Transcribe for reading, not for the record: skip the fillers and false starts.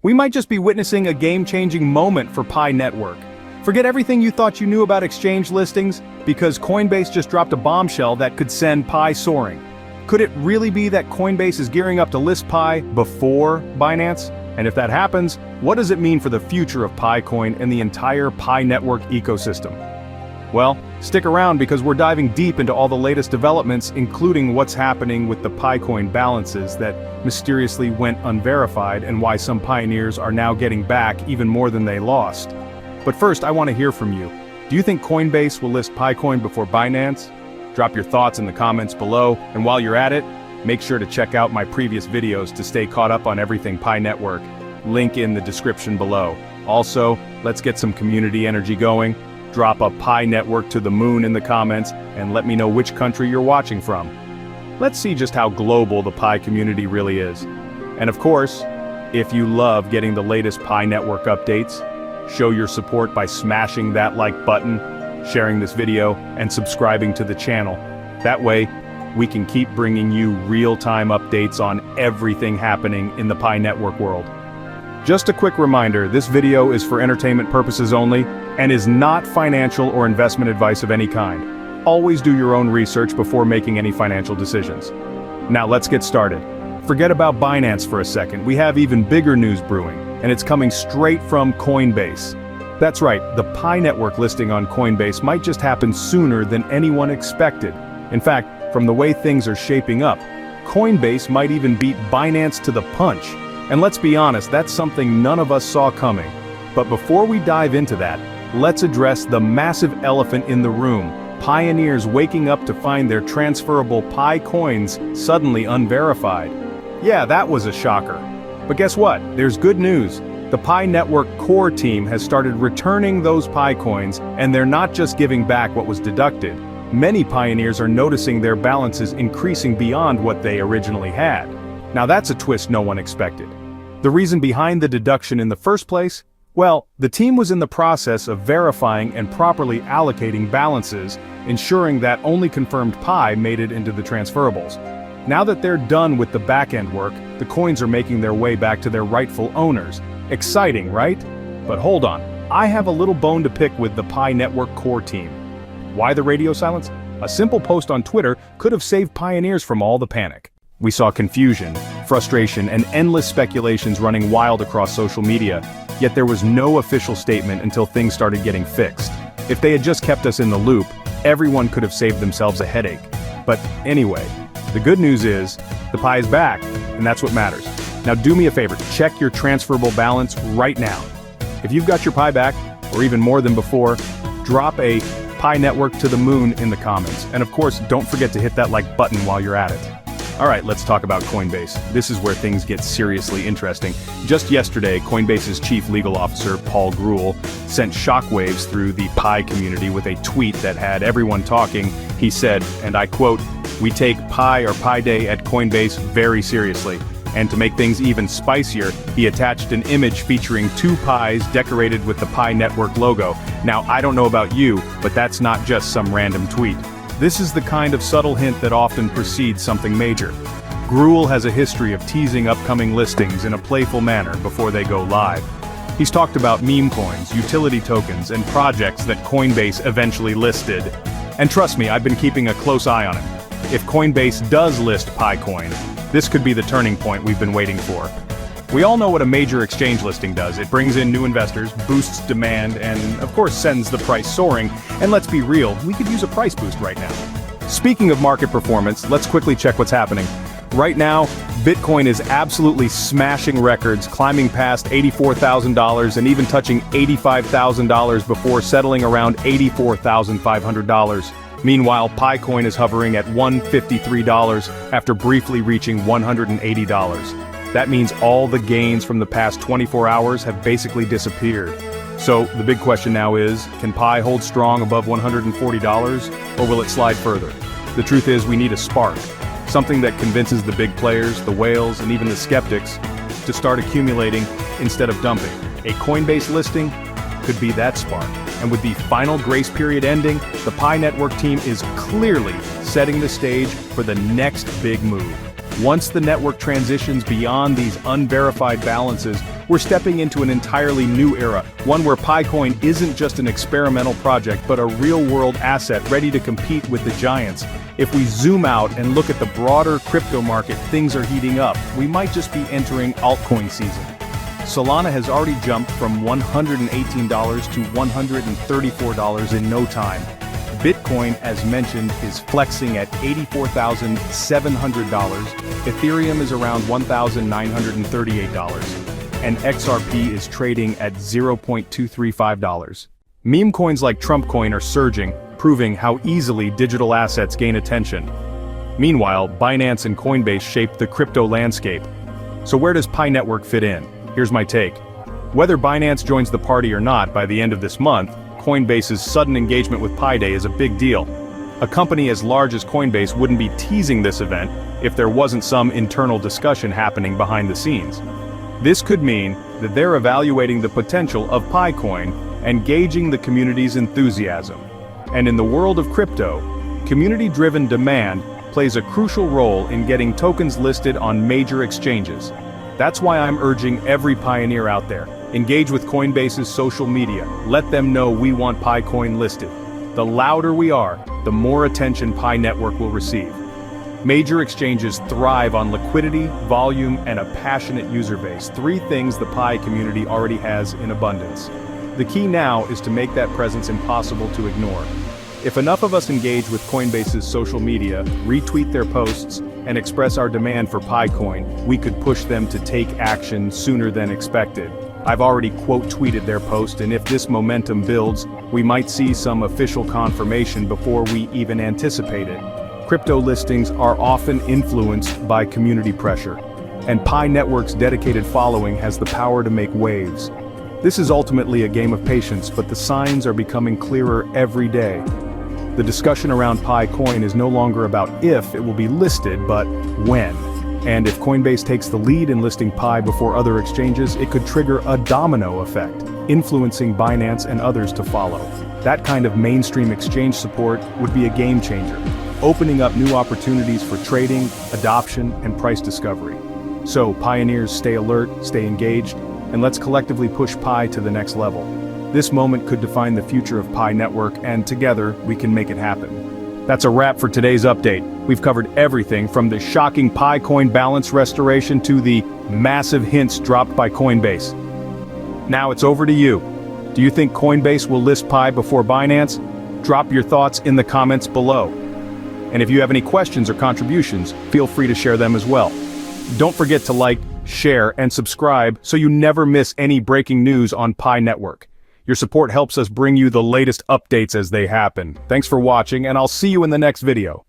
We might just be witnessing a game-changing moment for Pi Network. Forget everything you thought you knew about exchange listings, because Coinbase just dropped a bombshell that could send Pi soaring. Could it really be that Coinbase is gearing up to list Pi before Binance? And if that happens, what does it mean for the future of Pi Coin and the entire Pi Network ecosystem? Well, stick around because we're diving deep into all the latest developments, including what's happening with the Pi Coin balances that mysteriously went unverified and why some pioneers are now getting back even more than they lost. But first, I want to hear from you. Do you think Coinbase will list Pi Coin before Binance? Drop your thoughts in the comments below, and while you're at it, make sure to check out my previous videos to stay caught up on everything Pi Network. Link in the description below. Also, let's get some community energy going. Drop a Pi Network to the moon in the comments, and let me know which country you're watching from. Let's see just how global the Pi community really is. And of course, if you love getting the latest Pi Network updates, show your support by smashing that like button, sharing this video, and subscribing to the channel. That way, we can keep bringing you real-time updates on everything happening in the Pi Network world. Just a quick reminder, this video is for entertainment purposes only, and is not financial or investment advice of any kind. Always do your own research before making any financial decisions. Now let's get started. Forget about Binance for a second, we have even bigger news brewing, and it's coming straight from Coinbase. That's right, the Pi Network listing on Coinbase might just happen sooner than anyone expected. In fact, from the way things are shaping up, Coinbase might even beat Binance to the punch. And let's be honest, that's something none of us saw coming. But before we dive into that, let's address the massive elephant in the room: pioneers waking up to find their transferable Pi coins suddenly unverified. Yeah, that was a shocker. But guess what? There's good news. The Pi Network core team has started returning those Pi coins, and they're not just giving back what was deducted. Many pioneers are noticing their balances increasing beyond what they originally had. Now that's a twist no one expected. The reason behind the deduction in the first place? Well, the team was in the process of verifying and properly allocating balances, ensuring that only confirmed Pi made it into the transferables. Now that they're done with the back-end work, the coins are making their way back to their rightful owners. Exciting, right? But hold on, I have a little bone to pick with the Pi Network core team. Why the radio silence? A simple post on Twitter could have saved pioneers from all the panic. We saw confusion, frustration, and endless speculations running wild across social media, yet there was no official statement until things started getting fixed. If they had just kept us in the loop, everyone could have saved themselves a headache. But anyway, the good news is, the Pi is back, and that's what matters. Now do me a favor, check your transferable balance right now. If you've got your Pi back, or even more than before, drop a Pi Network to the moon in the comments. And of course, don't forget to hit that like button while you're at it. Alright, let's talk about Coinbase. This is where things get seriously interesting. Just yesterday, Coinbase's chief legal officer, Paul Grewal, sent shockwaves through the Pi community with a tweet that had everyone talking. He said, and I quote, "We take Pi or Pi Day at Coinbase very seriously." And to make things even spicier, he attached an image featuring two Pis decorated with the Pi Network logo. Now, I don't know about you, but that's not just some random tweet. This is the kind of subtle hint that often precedes something major. Grewal has a history of teasing upcoming listings in a playful manner before they go live. He's talked about meme coins, utility tokens, and projects that Coinbase eventually listed. And trust me, I've been keeping a close eye on him. If Coinbase does list Pi Coin, this could be the turning point we've been waiting for. We all know what a major exchange listing does. It brings in new investors, boosts demand, and of course sends the price soaring. And let's be real, we could use a price boost right now. Speaking of market performance, let's quickly check what's happening. Right now, Bitcoin is absolutely smashing records, climbing past $84,000 and even touching $85,000 before settling around $84,500. Meanwhile, Pi Coin is hovering at $153 after briefly reaching $180. That means all the gains from the past 24 hours have basically disappeared. So the big question now is, can Pi hold strong above $140, or will it slide further? The truth is, we need a spark. Something that convinces the big players, the whales, and even the skeptics to start accumulating instead of dumping. A Coinbase listing could be that spark. And with the final grace period ending, the Pi Network team is clearly setting the stage for the next big move. Once the network transitions beyond these unverified balances, We're stepping into an entirely new era, one where PiCoin isn't just an experimental project but a real-world asset ready to compete with the giants. If we zoom out and look at the broader crypto market, things are heating up. We might just be entering altcoin season. Solana has already jumped from $118 to $134 in no time. Bitcoin, as mentioned, is flexing at $84,700. Ethereum is around $1,938. And XRP is trading at $0.235. Meme coins like Trump coin are surging, proving how easily digital assets gain attention. Meanwhile, Binance and Coinbase shape the crypto landscape. So where does Pi Network fit in? Here's my take. Whether Binance joins the party or not by the end of this month, Coinbase's sudden engagement with Pi Day is a big deal. A company as large as Coinbase wouldn't be teasing this event if there wasn't some internal discussion happening behind the scenes. This could mean that they're evaluating the potential of PiCoin and gauging the community's enthusiasm. And in the world of crypto, community-driven demand plays a crucial role in getting tokens listed on major exchanges. That's why I'm urging every pioneer out there, engage with Coinbase's social media, let them know we want PiCoin listed. The louder we are, the more attention Pi Network will receive. Major exchanges thrive on liquidity, volume, and a passionate user base, three things the Pi community already has in abundance. The key now is to make that presence impossible to ignore. If enough of us engage with Coinbase's social media, retweet their posts, and express our demand for PiCoin, we could push them to take action sooner than expected. I've already quote-tweeted their post, and if this momentum builds, we might see some official confirmation before we even anticipate it. Crypto listings are often influenced by community pressure, and Pi Network's dedicated following has the power to make waves. This is ultimately a game of patience, but the signs are becoming clearer every day. The discussion around PiCoin is no longer about if it will be listed, but when. And if Coinbase takes the lead in listing Pi before other exchanges, it could trigger a domino effect, influencing Binance and others to follow. That kind of mainstream exchange support would be a game changer, opening up new opportunities for trading, adoption, and price discovery. So, pioneers, stay alert, stay engaged, and let's collectively push Pi to the next level. This moment could define the future of Pi Network, and together, we can make it happen. That's a wrap for today's update. We've covered everything from the shocking PiCoin balance restoration to the massive hints dropped by Coinbase. Now it's over to you. Do you think Coinbase will list Pi before Binance? Drop your thoughts in the comments below. And if you have any questions or contributions, feel free to share them as well. Don't forget to like, share, and subscribe so you never miss any breaking news on Pi Network. Your support helps us bring you the latest updates as they happen. Thanks for watching, and I'll see you in the next video.